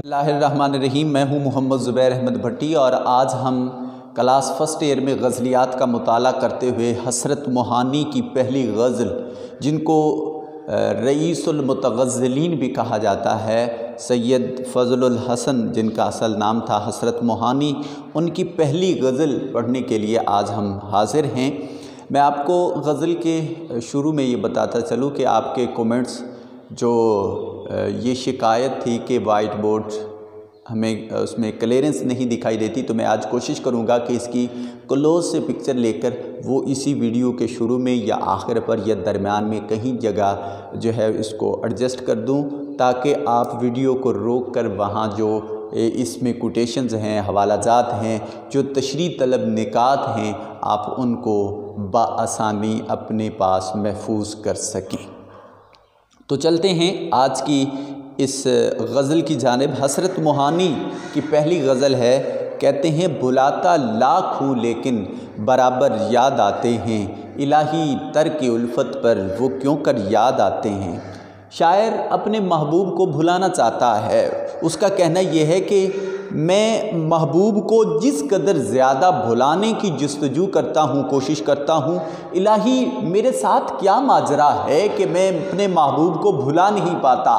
اللہ الرحمن الرحیم۔ میں ہوں محمد زبیر احمد بھٹی اور آج ہم کلاس فرسٹ ایئر میں غزلیات کا مطالعہ کرتے ہوئے حسرت موہانی کی پہلی غزل، جن کو رئیس المتغزلین بھی کہا جاتا ہے، سید فضل الحسن جن کا اصل نام تھا حسرت موہانی، ان کی پہلی غزل پڑھنے کے لیے آج ہم حاضر ہیں۔ میں آپ کو غزل کے شروع میں یہ بتاتا چلوں کہ آپ کے کومنٹس جو یہ شکایت تھی کہ وائٹ بورڈ ہمیں اس میں کلیئرنس نہیں دکھائی دیتی، تو میں آج کوشش کروں گا کہ اس کی کلوز سے پکچر لے کر وہ اسی ویڈیو کے شروع میں یا آخر پر یا درمیان میں کہیں جگہ جو ہے اس کو ایڈجسٹ کر دوں، تاکہ آپ ویڈیو کو روک کر وہاں جو اس میں کوٹیشنز ہیں، حوالہ جات ہیں، جو تشریح طلب نکات ہیں، آپ ان کو بآسانی اپنے پاس محفوظ کر سکیں۔ تو چلتے ہیں آج کی اس غزل کی جانب۔ حسرت موہانی کی پہلی غزل ہے، کہتے ہیں بلاتا لاکھ ہوں لیکن برابر یاد آتے ہیں، الہی ترک الفت پر وہ کیوں کر یاد آتے ہیں۔ شاعر اپنے محبوب کو بھلانا چاہتا ہے۔ اس کا کہنا یہ ہے کہ میں محبوب کو جس قدر زیادہ بھلانے کی جستجو کرتا ہوں، کوشش کرتا ہوں، الہی میرے ساتھ کیا ماجرا ہے کہ میں اپنے محبوب کو بھلا نہیں پاتا،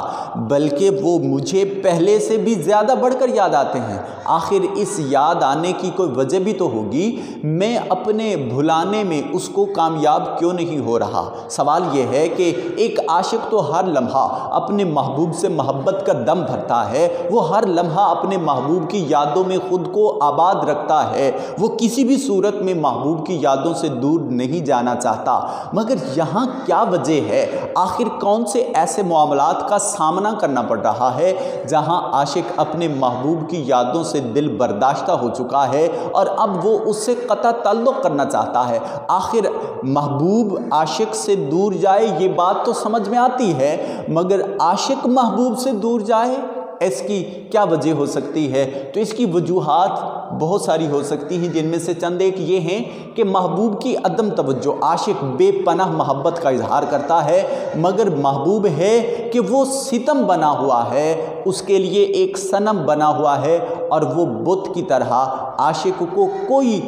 بلکہ وہ مجھے پہلے سے بھی زیادہ بڑھ کر یاد آتے ہیں۔ آخر اس یاد آنے کی کوئی وجہ بھی تو ہوگی، میں اپنے بھلانے میں اس کو کامیاب کیوں نہیں ہو رہا۔ سوال یہ ہے کہ ایک عاشق تو ہر لمحہ اپنے محبوب سے محبت کا دم بھرتا ہے، وہ ہر لمحہ اپنے محبوب کی یادوں میں خود کو آباد رکھتا ہے، وہ کسی بھی صورت میں محبوب کی یادوں سے دور نہیں جانا چاہتا، مگر یہاں کیا وجہ ہے؟ آخر کون سے ایسے معاملات کا سامنا کرنا پڑ رہا ہے جہاں عاشق اپنے محبوب کی یادوں سے دل برداشتہ ہو چکا ہے اور اب وہ اس سے قطع تعلق کرنا چاہتا ہے؟ آخر محبوب عاشق سے دور جائے یہ بات تو سمجھ میں آتی ہے، مگر عاشق محبوب سے دور جائے، اس کی کیا وجہ ہو سکتی ہے؟ تو اس کی وجوہات بہت ساری ہو سکتی ہیں، جن میں سے چند ایک یہ ہیں کہ محبوب کی عدم توجہ۔ عاشق بے پناہ محبت کا اظہار کرتا ہے، مگر محبوب ہے کہ وہ ستم بنا ہوا ہے، اس کے لیے ایک صنم بنا ہوا ہے، اور وہ بت کی طرح عاشق کو کوئی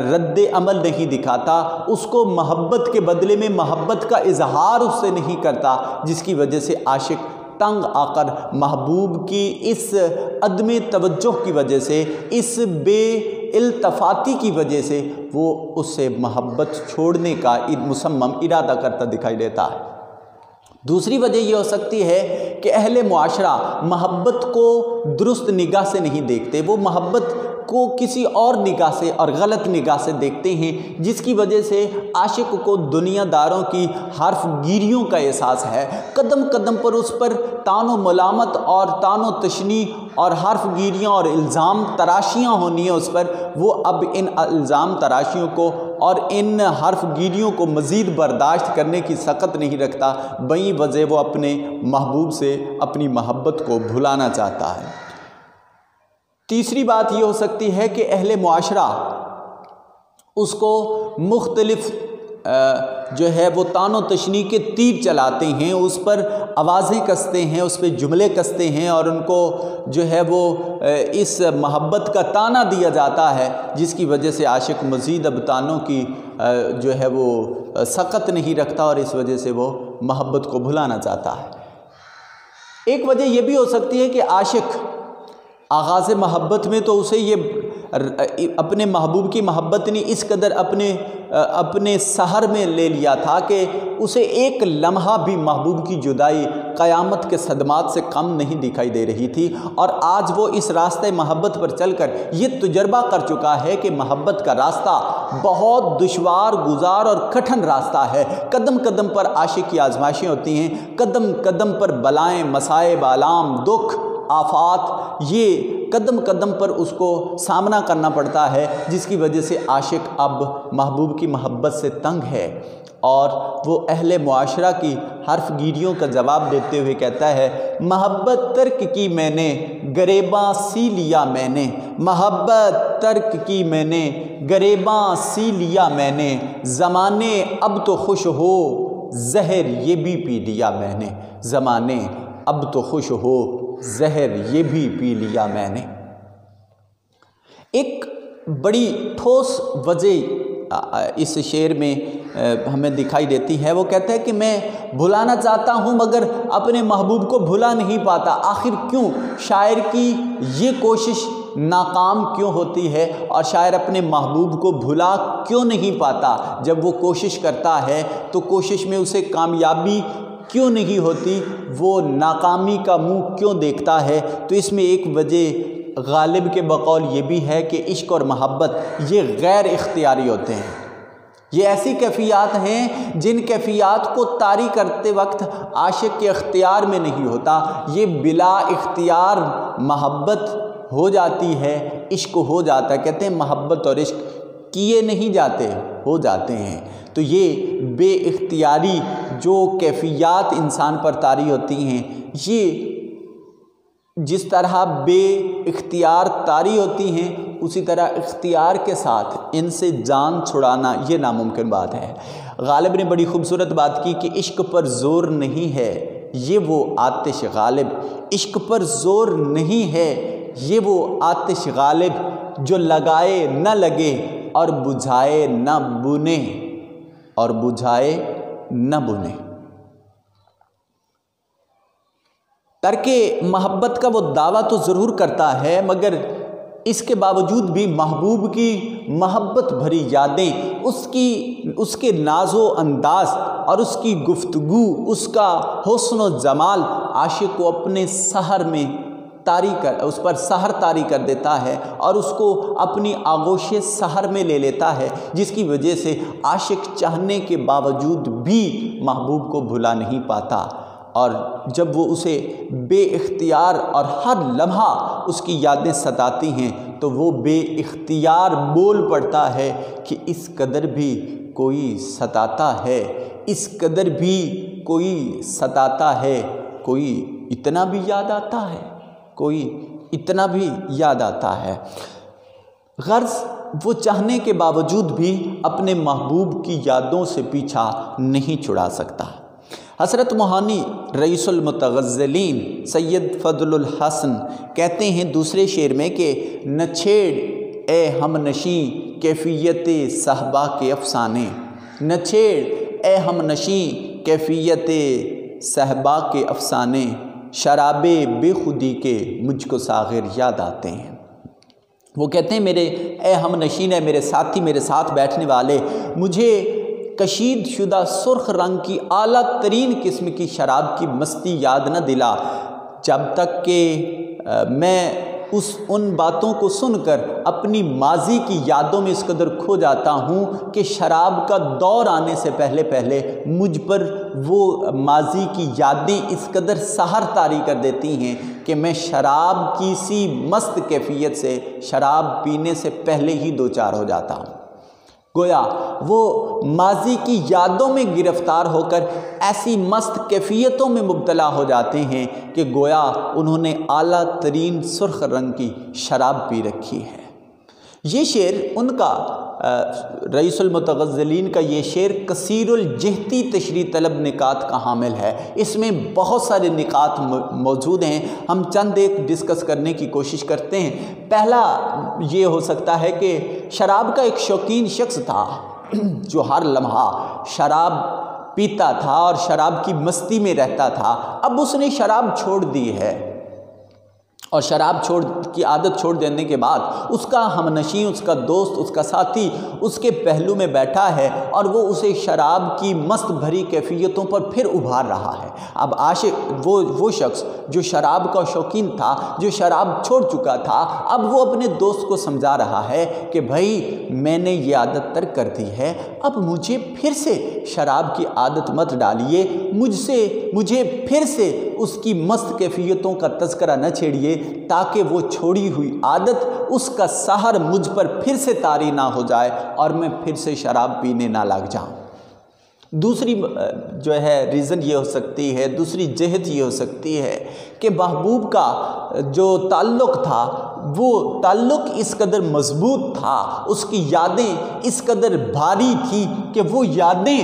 رد عمل نہیں دکھاتا، اس کو محبت کے بدلے میں محبت کا اظہار اس سے نہیں کرتا، جس کی وجہ سے عاشق تنگ آ کر محبوب کی اس عدم توجہ کی وجہ سے، اس بے التفاتی کی وجہ سے، وہ اس سے محبت چھوڑنے کا مصمم ارادہ کرتا دکھائی دیتا ہے۔ دوسری وجہ یہ ہو سکتی ہے کہ اہل معاشرہ محبت کو درست نگاہ سے نہیں دیکھتے، وہ محبت کو کسی اور نگاہ سے اور غلط نگاہ سے دیکھتے ہیں، جس کی وجہ سے عاشق کو دنیا داروں کی حرف گیریوں کا احساس ہے۔ قدم قدم پر اس پر تان و ملامت اور تان و تشنیع اور حرف گیریاں اور الزام تراشیاں ہونی ہیں اس پر، وہ اب ان الزام تراشیوں کو اور ان حرف گیریوں کو مزید برداشت کرنے کی سخت نہیں رکھتا، بئی وجہ وہ اپنے محبوب سے اپنی محبت کو بھلانا چاہتا ہے۔ تیسری بات یہ ہو سکتی ہے کہ اہل معاشرہ اس کو مختلف جو ہے وہ تان و تشنیع کے تیر چلاتے ہیں، اس پر آوازیں کستے ہیں، اس پہ جملے کستے ہیں، اور ان کو جو ہے وہ اس محبت کا تانا دیا جاتا ہے، جس کی وجہ سے عاشق مزید اب تانوں کی جو ہے وہ سخت نہیں رکھتا، اور اس وجہ سے وہ محبت کو بھلانا چاہتا ہے۔ ایک وجہ یہ بھی ہو سکتی ہے کہ عاشق آغاز محبت میں تو اسے یہ اپنے محبوب کی محبت نے اس قدر اپنے سحر میں لے لیا تھا کہ اسے ایک لمحہ بھی محبوب کی جدائی قیامت کے صدمات سے کم نہیں دکھائی دے رہی تھی، اور آج وہ اس راستہ محبت پر چل کر یہ تجربہ کر چکا ہے کہ محبت کا راستہ بہت دشوار گزار اور کٹھن راستہ ہے۔ قدم قدم پر عاشق کی آزمائشیں ہوتی ہیں، قدم قدم پر بلائیں، مصائب، آلام، دکھ، آفات، یہ قدم قدم پر اس کو سامنا کرنا پڑتا ہے، جس کی وجہ سے عاشق اب محبوب کی محبت سے تنگ ہے، اور وہ اہل معاشرہ کی حرف گیریوں کا جواب دیتے ہوئے کہتا ہے، محبت ترک کی میں نے گریباں سی لیا میں نے، محبت ترک کی میں نے گریباں سی لیا میں نے، زمانے اب تو خوش ہو زہر یہ بھی پی لیا میں نے، زمانے اب تو خوش ہو زہر یہ بھی پی لیا میں نے۔ ایک بڑی ٹھوس وجہ اس شعر میں ہمیں دکھائی دیتی ہے۔ وہ کہتا ہے کہ میں بھلانا چاہتا ہوں مگر اپنے محبوب کو بھلا نہیں پاتا۔ آخر کیوں شاعر کی یہ کوشش ناکام کیوں ہوتی ہے اور شاعر اپنے محبوب کو بھلا کیوں نہیں پاتا؟ جب وہ کوشش کرتا ہے تو کوشش میں اسے کامیابی کیوں نہیں ہوتی؟ وہ ناکامی کا منہ کیوں دیکھتا ہے؟ تو اس میں ایک وجہ غالب کے بقول یہ بھی ہے کہ عشق اور محبت یہ غیر اختیاری ہوتے ہیں۔ یہ ایسی کیفیات ہیں جن کیفیات کو طاری کرتے وقت عاشق کے اختیار میں نہیں ہوتا، یہ بلا اختیار محبت ہو جاتی ہے، عشق ہو جاتا ہے۔ کہتے ہیں محبت اور عشق کیے نہیں جاتے، ہو جاتے ہیں۔ تو یہ بے اختیاری جو کیفیات انسان پر طاری ہوتی ہیں، یہ جس طرح بے اختیار طاری ہوتی ہیں اسی طرح اختیار کے ساتھ ان سے جان چھڑانا یہ ناممکن بات ہے۔ غالب نے بڑی خوبصورت بات کی کہ عشق پر زور نہیں ہے یہ وہ آتش غالب، عشق پر زور نہیں ہے یہ وہ آتش غالب، جو لگائے نہ لگے اور بجھائے نہ بنے، اور بجھائے نہ بنے۔ ترک محبت کا وہ دعویٰ تو ضرور کرتا ہے مگر اس کے باوجود بھی محبوب کی محبت بھری یادیں، اس کے ناز و انداز اور اس کی گفتگو، اس کا حسن و جمال عاشق کو اپنے سحر میں اس پر سحر طاری کر دیتا ہے اور اس کو اپنی آغوش سحر میں لے لیتا ہے، جس کی وجہ سے عاشق چاہنے کے باوجود بھی محبوب کو بھلا نہیں پاتا۔ اور جب وہ اسے بے اختیار اور ہر لمحہ اس کی یادیں ستاتی ہیں تو وہ بے اختیار بول پڑتا ہے کہ اس قدر بھی کوئی ستاتا ہے، اس قدر بھی کوئی ستاتا ہے، کوئی اتنا بھی یاد آتا ہے، کوئی اتنا بھی یاد آتا ہے۔ غرض وہ چاہنے کے باوجود بھی اپنے محبوب کی یادوں سے پیچھا نہیں چھڑا سکتا۔ حضرت موہانی رئیس المتغزلین سید فضل الحسن کہتے ہیں دوسرے شعر میں کہ نہ چھیڑ اے ہم نشیں کیفیت صحبا کے افسانے، نہ چھیڑ اے ہم نشیں کیفیت صحبا کے افسانے، شراب بے خودی کے مجھ کو ساغر یاد آتے ہیں۔ وہ کہتے ہیں میرے اے ہم نشین، میرے ساتھی، میرے ساتھ بیٹھنے والے، مجھے کشید شدہ سرخ رنگ کی اعلیٰ ترین قسم کی شراب کی مستی یاد نہ دلا، جب تک کہ میں ان باتوں کو سن کر اپنی ماضی کی یادوں میں اس قدر کھو جاتا ہوں کہ شراب کا دور آنے سے پہلے مجھ پر وہ ماضی کی یادیں اس قدر سحر طاری کر دیتی ہیں کہ میں شراب کی سی مست کیفیت سے شراب پینے سے پہلے ہی دوچار ہو جاتا ہوں۔ گویا وہ ماضی کی یادوں میں گرفتار ہو کر ایسی مست کیفیتوں میں مبتلا ہو جاتے ہیں کہ گویا انہوں نے اعلیٰ ترین سرخ رنگ کی شراب پی رکھی ہے۔ یہ شعر ان کا رئیس المتغزلین کا یہ شعر کثیر الجہتی تشریح طلب نکات کا حامل ہے، اس میں بہت سارے نکات موجود ہیں، ہم چند ایک ڈسکس کرنے کی کوشش کرتے ہیں۔ پہلا یہ ہو سکتا ہے کہ شراب کا ایک شوقین شخص تھا جو ہر لمحہ شراب پیتا تھا اور شراب کی مستی میں رہتا تھا، اب اس نے شراب چھوڑ دی ہے اور شراب کی عادت چھوڑ دینے کے بعد اس کا ہمنشین، اس کا دوست، اس کا ساتھی اس کے پہلو میں بیٹھا ہے اور وہ اسے شراب کی مست بھری کیفیتوں پر پھر ابھار رہا ہے۔ اب عاشق وہ شخص جو شراب کا شوقین تھا، جو شراب چھوڑ چکا تھا، اب وہ اپنے دوست کو سمجھا رہا ہے کہ بھائی میں نے یہ عادت ترک کر دی ہے، اب مجھے پھر سے شراب کی عادت مت ڈالیے، مجھے پھر سے اس کی مست کیفیتوں کا تذکرہ نہ چھیڑیے تاکہ وہ چھوڑی ہوئی عادت، اس کا سحر مجھ پر پھر سے طاری نہ ہو جائے اور میں پھر سے شراب پینے نہ لگ جاؤں۔ دوسری جو ہے ریزن یہ ہو سکتی ہے، دوسری جہت یہ ہو سکتی ہے کہ محبوب کا جو تعلق تھا وہ تعلق اس قدر مضبوط تھا، اس کی یادیں اس قدر بھاری تھی کہ وہ یادیں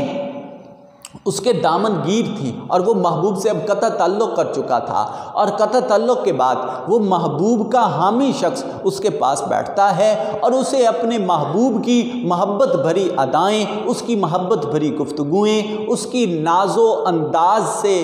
اس کے دامن گیر تھی اور وہ محبوب سے اب قطع تعلق کر چکا تھا، اور قطع تعلق کے بعد وہ محبوب کا حامی شخص اس کے پاس بیٹھتا ہے اور اسے اپنے محبوب کی محبت بھری ادائیں، اس کی محبت بھری گفتگویں، اس کی ناز و انداز سے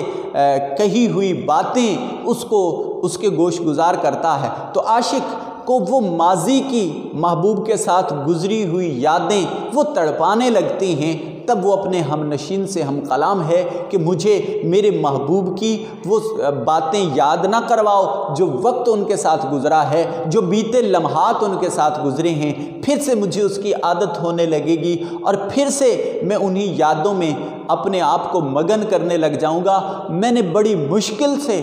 کہی ہوئی باتیں اس کے گوش گزار کرتا ہے۔ تو عاشق کو وہ ماضی کی محبوب کے ساتھ گزری ہوئی یادیں وہ تڑپانے لگتی ہیں، تب وہ اپنے ہم نشین سے ہم کلام ہے کہ مجھے میرے محبوب کی وہ باتیں یاد نہ کرواؤ جو وقت ان کے ساتھ گزرا ہے، جو بیتے لمحات ان کے ساتھ گزرے ہیں، پھر سے مجھے اس کی عادت ہونے لگے گی اور پھر سے میں انہی یادوں میں اپنے آپ کو مگن کرنے لگ جاؤں گا۔ میں نے بڑی مشکل سے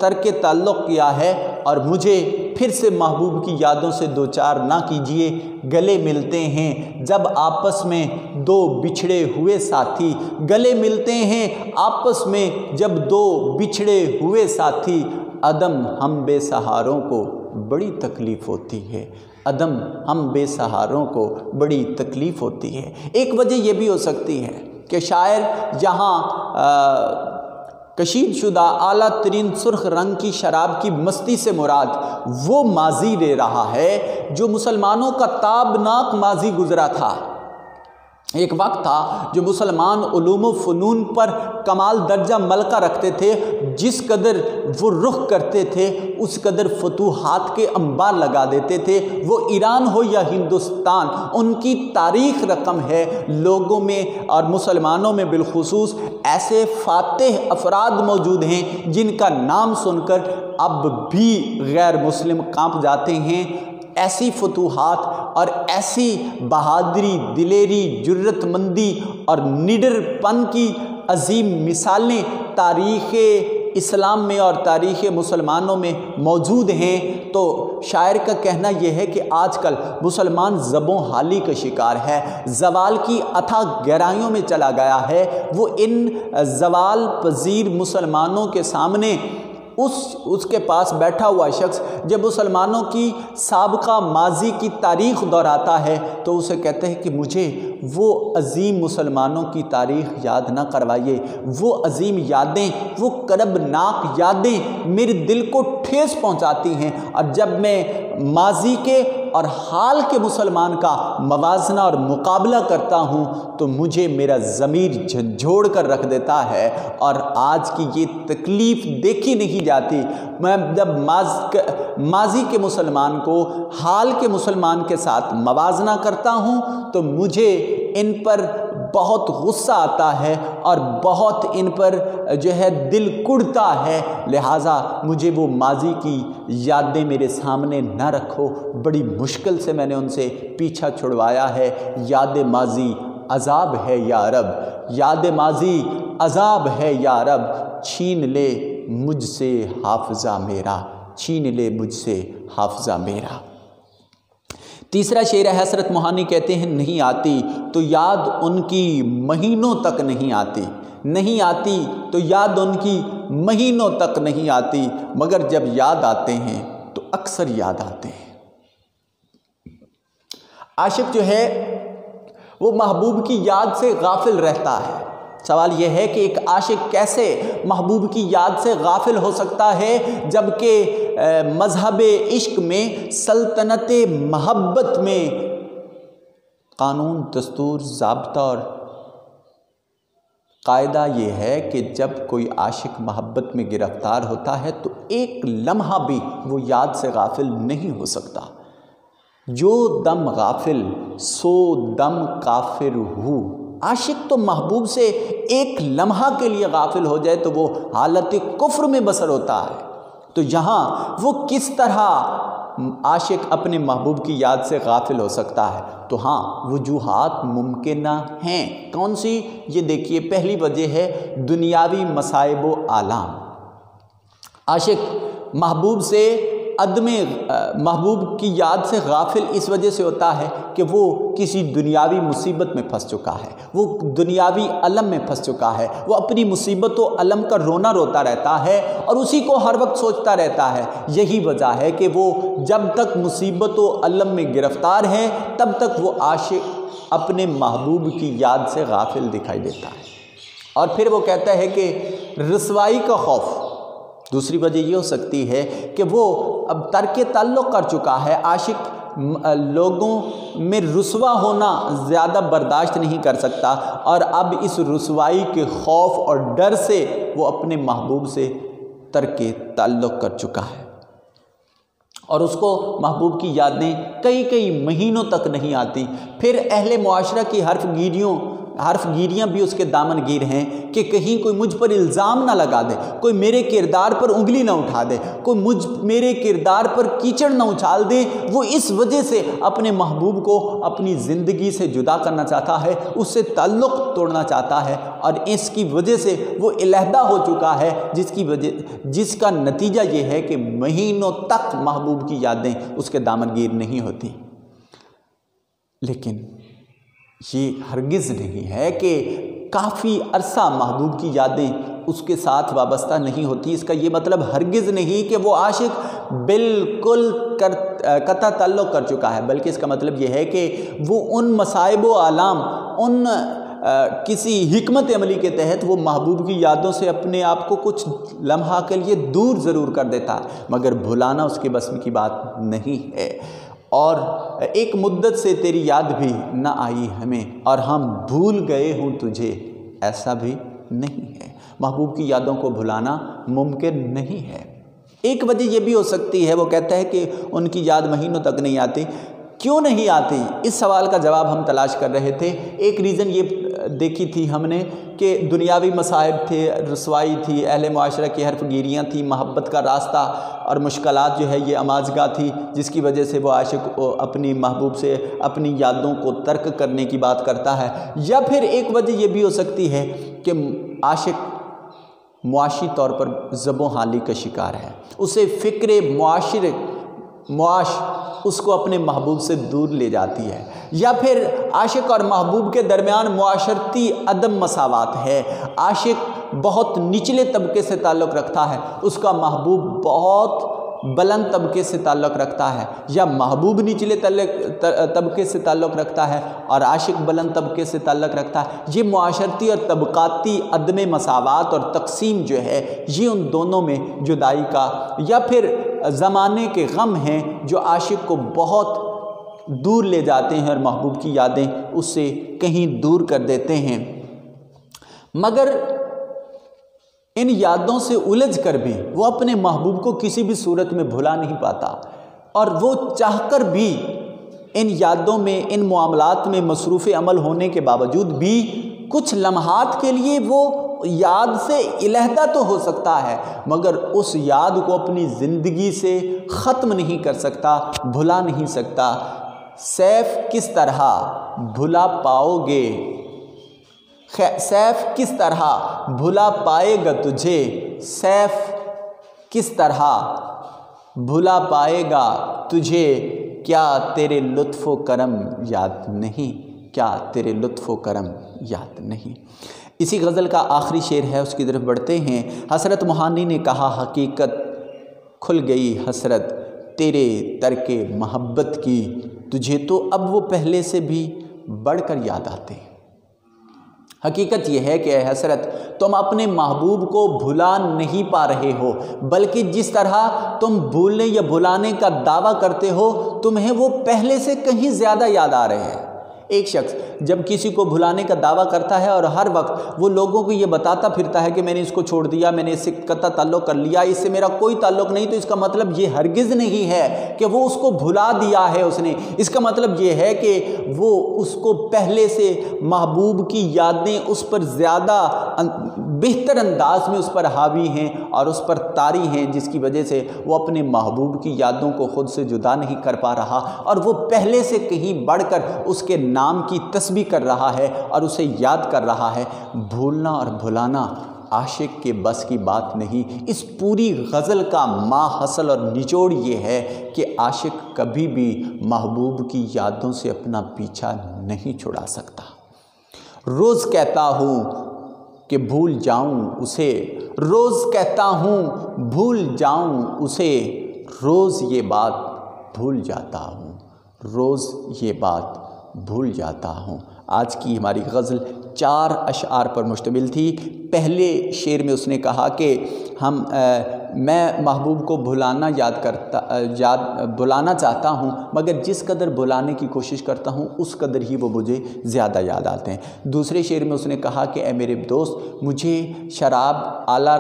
ترک تعلق کیا ہے اور مجھے پھر سے محبوب کی یادوں سے دوچار نہ کیجیے۔ گلے ملتے ہیں جب آپس میں دو بچھڑے ہوئے ساتھی، گلے ملتے ہیں آپس میں جب دو بچھڑے ہوئے ساتھی، عدم ہم بے سہاروں کو بڑی تکلیف ہوتی ہے، عدم ہم بے سہاروں کو بڑی تکلیف ہوتی ہے۔ ایک وجہ یہ بھی ہو سکتی ہے کہ شاعر یہاں کشید شدہ اعلیٰ ترین سرخ رنگ کی شراب کی مستی سے مراد وہ ماضی لے رہا ہے جو مسلمانوں کا تابناک ماضی گزرا تھا۔ ایک وقت تھا جو مسلمان علوم و فنون پر کمال درجہ ملکہ رکھتے تھے، جس قدر وہ رخ کرتے تھے اس قدر فتوحات کے انبار لگا دیتے تھے۔ وہ ایران ہو یا ہندوستان، ان کی تاریخ رقم ہے۔ لوگوں میں اور مسلمانوں میں بالخصوص ایسے فاتح افراد موجود ہیں جن کا نام سن کر اب بھی غیر مسلم کانپ جاتے ہیں۔ ایسی فتوحات اور ایسی بہادری، دلیری، جرت مندی اور نڈر پن کی عظیم مثالیں تاریخ اسلام میں اور تاریخ مسلمانوں میں موجود ہیں۔ تو شاعر کا کہنا یہ ہے کہ آج کل مسلمان زبوں حالی کا شکار ہے، زوال کی اتھاہ گہرائیوں میں چلا گیا ہے۔ وہ ان زوال پذیر مسلمانوں کے سامنے اس کے پاس بیٹھا ہوا شخص جب مسلمانوں کی سابقہ ماضی کی تاریخ دہراتا ہے تو اسے کہتے ہیں کہ مجھے وہ عظیم مسلمانوں کی تاریخ یاد نہ کروائیے، وہ عظیم یادیں، وہ کربناک یادیں میرے دل کو ٹھیس پہنچاتی ہیں، اور جب میں ماضی کے اور حال کے مسلمان کا موازنہ اور مقابلہ کرتا ہوں تو مجھے میرا ضمیر جھنجھوڑ کر رکھ دیتا ہے، اور آج کی یہ تکلیف دیکھی نہیں جاتی۔ میں جب ماضی کے مسلمان کو حال کے مسلمان کے ساتھ موازنہ کرتا ہوں تو مجھے ان پر بہت غصہ آتا ہے اور بہت ان پر دل کڑتا ہے، لہٰذا مجھے وہ ماضی کی یادیں میرے سامنے نہ رکھو۔ بڑی مشکل سے میں نے ان سے پیچھا چھڑوایا ہے۔ یاد ماضی عذاب ہے یا رب، یاد ماضی عذاب ہے یا رب، چھین لے مجھ سے حافظہ میرا، چھین لے مجھ سے حافظہ میرا۔ تیسرا شعر ہے، حسرت موہانی کہتے ہیں نہیں آتی تو یاد ان کی مہینوں تک نہیں آتی، نہیں آتی تو یاد ان کی مہینوں تک نہیں آتی، مگر جب یاد آتے ہیں تو اکثر یاد آتے ہیں۔ عاشق جو ہے وہ محبوب کی یاد سے غافل رہتا ہے۔ سوال یہ ہے کہ ایک عاشق کیسے محبوب کی یاد سے غافل ہو سکتا ہے جبکہ مذہب عشق میں، سلطنت محبت میں قانون، دستور، ضابطہ اور قاعدہ یہ ہے کہ جب کوئی عاشق محبت میں گرفتار ہوتا ہے تو ایک لمحہ بھی وہ یاد سے غافل نہیں ہو سکتا۔ جو دم غافل سو دم کافر ہو، عاشق تو محبوب سے ایک لمحہ کے لیے غافل ہو جائے تو وہ حالت کفر میں بسر ہوتا ہے۔ تو یہاں وہ کس طرح عاشق اپنے محبوب کی یاد سے غافل ہو سکتا ہے؟ تو ہاں، وجوہات ممکنہ ہیں۔ کون سی؟ یہ دیکھیے، پہلی وجہ ہے دنیاوی مصائب و آلام۔ عاشق محبوب کی یاد سے غافل اس وجہ سے ہوتا ہے کہ وہ کسی دنیاوی مصیبت میں پھنس چکا ہے، وہ دنیاوی علم میں پھنس چکا ہے، وہ اپنی مصیبت و علم کا رونا روتا رہتا ہے اور اسی کو ہر وقت سوچتا رہتا ہے۔ یہی وجہ ہے کہ وہ جب تک مصیبت و علم میں گرفتار ہے تب تک وہ عاشق اپنے محبوب کی یاد سے غافل دکھائی دیتا ہے۔ اور پھر وہ کہتا ہے کہ رسوائی کا خوف۔ دوسری وجہ یہ ہو سکتی ہے کہ وہ اب ترک تعلق کر چکا ہے، عاشق لوگوں میں رسوا ہونا زیادہ برداشت نہیں کر سکتا، اور اب اس رسوائی کے خوف اور ڈر سے وہ اپنے محبوب سے ترک تعلق کر چکا ہے، اور اس کو محبوب کی یادیں کئی مہینوں تک نہیں آتی۔ پھر اہل معاشرہ کی حرف گیریاں بھی اس کے دامن گیر ہیں کہ کہیں کوئی مجھ پر الزام نہ لگا دے، کوئی میرے کردار پر انگلی نہ اٹھا دے، کوئی میرے کردار پر کیچڑ نہ اچھال دے۔ وہ اس وجہ سے اپنے محبوب کو اپنی زندگی سے جدا کرنا چاہتا ہے، اس سے تعلق توڑنا چاہتا ہے، اور اس کی وجہ سے وہ علیحدہ ہو چکا ہے، جس کا نتیجہ یہ ہے کہ مہینوں تک محبوب کی یادیں اس کے دامن گیر نہیں ہوتی۔ لیکن یہ ہرگز نہیں ہے کہ کافی عرصہ محبوب کی یادیں اس کے ساتھ وابستہ نہیں ہوتی۔ اس کا یہ مطلب ہرگز نہیں کہ وہ عاشق بالکل قطع تعلق کر چکا ہے، بلکہ اس کا مطلب یہ ہے کہ وہ ان مصائب و آلام، ان کسی حکمت عملی کے تحت وہ محبوب کی یادوں سے اپنے آپ کو کچھ لمحہ کے لیے دور ضرور کر دیتا ہے، مگر بھلانا اس کے بس کی بات نہیں ہے۔ اور ایک مدت سے تیری یاد بھی نہ آئی ہمیں، اور ہم بھول گئے ہوں تجھے، ایسا بھی نہیں ہے۔ محبوب کی یادوں کو بھلانا ممکن نہیں ہے۔ ایک وجہ یہ بھی ہو سکتی ہے، وہ کہتا ہے کہ ان کی یاد مہینوں تک نہیں آتی۔ کیوں نہیں آتی؟ اس سوال کا جواب ہم تلاش کر رہے تھے۔ ایک ریزن یہ دیکھی تھی ہم نے کہ دنیاوی مصائب تھے، رسوائی تھی، اہل معاشرہ کی حرف گیریاں تھیں، محبت کا راستہ اور مشکلات جو ہے یہ آماجگاہ تھی، جس کی وجہ سے وہ عاشق اپنی محبوب سے اپنی یادوں کو ترک کرنے کی بات کرتا ہے۔ یا پھر ایک وجہ یہ بھی ہو سکتی ہے کہ عاشق معاشی طور پر زب و حالی کا شکار ہے، اسے فکر معاش اس کو اپنے محبوب سے دور لے جاتی ہے، یا پھر عاشق اور محبوب کے درمیان معاشرتی عدم مساوات ہے۔ عاشق بہت نچلے طبقے سے تعلق رکھتا ہے، اس کا محبوب بہت بلند طبقے سے تعلق رکھتا ہے، یا محبوب نچلے طبقے سے تعلق رکھتا ہے اور عاشق بلند طبقے سے تعلق رکھتا ہے۔ یہ معاشرتی اور طبقاتی عدم مساوات اور تقسیم جو ہے، یہ ان دونوں میں جدائی کا، یا پھر زمانے کے غم ہیں جو عاشق کو بہت دور لے جاتے ہیں اور محبوب کی یادیں اس سے کہیں دور کر دیتے ہیں۔ مگر ان یادوں سے الجھ کر بھی وہ اپنے محبوب کو کسی بھی صورت میں بھلا نہیں پاتا، اور وہ چاہ کر بھی ان یادوں میں، ان معاملات میں مصروف عمل ہونے کے باوجود بھی کچھ لمحات کے لیے وہ یاد سے علیحدہ تو ہو سکتا ہے، مگر اس یاد کو اپنی زندگی سے ختم نہیں کر سکتا، بھلا نہیں سکتا۔ سیف کس طرح بھلا پاؤ گے، سیف کس طرح بھلا پائے گا تجھے، سیف کس طرح بھلا پائے گا تجھے، کیا تیرے لطف و کرم یاد نہیں، کیا تیرے لطف و کرم یاد نہیں۔ اسی غزل کا آخری شعر ہے، اس کی طرف بڑھتے ہیں۔ حسرت موہانی نے کہا حقیقت کھل گئی حسرت تیرے ترک محبت کی، تجھے تو اب وہ پہلے سے بھی بڑھ کر یاد آتے ہیں۔ حقیقت یہ ہے کہ اے حسرت، تم اپنے محبوب کو بھلا نہیں پا رہے ہو، بلکہ جس طرح تم بھولنے یا بھلانے کا دعویٰ کرتے ہو، تمہیں وہ پہلے سے کہیں زیادہ یاد آ رہے ہیں۔ ایک شخص جب کسی کو بھلانے کا دعویٰ کرتا ہے اور ہر وقت وہ لوگوں کو یہ بتاتا پھرتا ہے کہ میں نے اس کو چھوڑ دیا، میں نے اس سے قطع تعلق کر لیا، اس سے میرا کوئی تعلق نہیں، تو اس کا مطلب یہ ہرگز نہیں ہے کہ وہ اس کو بھلا دیا ہے اس نے۔ اس کا مطلب یہ ہے کہ وہ اس کو پہلے سے محبوب کی یادیں اس پر زیادہ بہتر انداز میں اس پر حاوی ہیں اور اس پر طاری ہیں، جس کی وجہ سے وہ اپنے محبوب کی یادوں کو خود سے جدا نہیں کر پا رہا، اور وہ پہلے سے کہیں بڑھ کر اس کے نام کی تسبیح کر رہا ہے اور اسے یاد کر رہا ہے۔ بھولنا اور بھلانا عاشق کے بس کی بات نہیں۔ اس پوری غزل کا ماحصل اور نچوڑ یہ ہے کہ عاشق کبھی بھی محبوب کی یادوں سے اپنا پیچھا نہیں چھڑا سکتا۔ روز کہتا ہوں کہ بھول جاؤں اسے، روز کہتا ہوں بھول جاؤں اسے، روز یہ بات بھول جاتا ہوں، روز یہ بات بھول جاتا ہوں۔ آج کی ہماری غزل 4 اشعار پر مشتمل تھی۔ پہلے شعر میں اس نے کہا کہ میں محبوب کو بھلانا چاہتا ہوں، مگر جس قدر بھلانے کی کوشش کرتا ہوں اس قدر ہی وہ مجھے زیادہ یاد آتے ہیں۔ دوسرے شعر میں اس نے کہا کہ اے میرے دوست، مجھے شراب اعلیٰ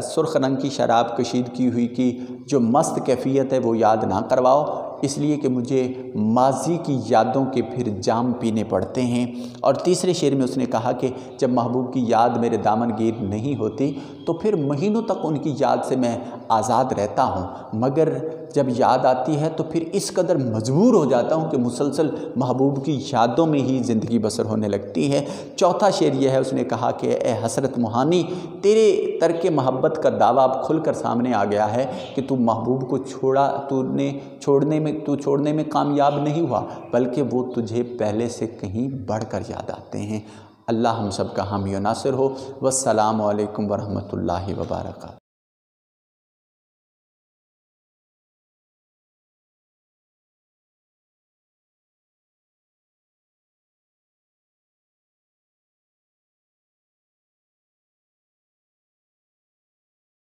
سرخ رنگ کی شراب کشید کی ہوئی کی جو مست کیفیت ہے وہ یاد نہ کرواؤ، اس لیے کہ مجھے ماضی کی یادوں کے پھر جام پینے پڑتے ہیں۔ اور تیسرے شعر میں اس نے کہا کہ جب محبوب کی یاد میرے دامن گیر نہیں ہوتی تو پھر مہینوں تک ان کی یاد سے میں آزاد رہتا ہوں، مگر جب یاد آتی ہے تو پھر اس قدر مجبور ہو جاتا ہوں کہ مسلسل محبوب کی یادوں میں ہی زندگی بسر ہونے لگتی ہے۔ چوتھا شعر یہ ہے، اس نے کہا کہ اے حسرت مہانی، تیرے ترک محبت کا دعویٰ اب کھل کر سامنے آ گیا ہے کہ تو محبوب کو چھوڑنے میں کامیاب نہیں ہوا، بلکہ وہ تجھے پہلے سے کہیں بڑھ کر یاد آتے ہیں۔ اللہ ہم سب کا حامی و ناصر ہو۔ والسلام علیکم ورحمۃ اللہ وبرکاتہ۔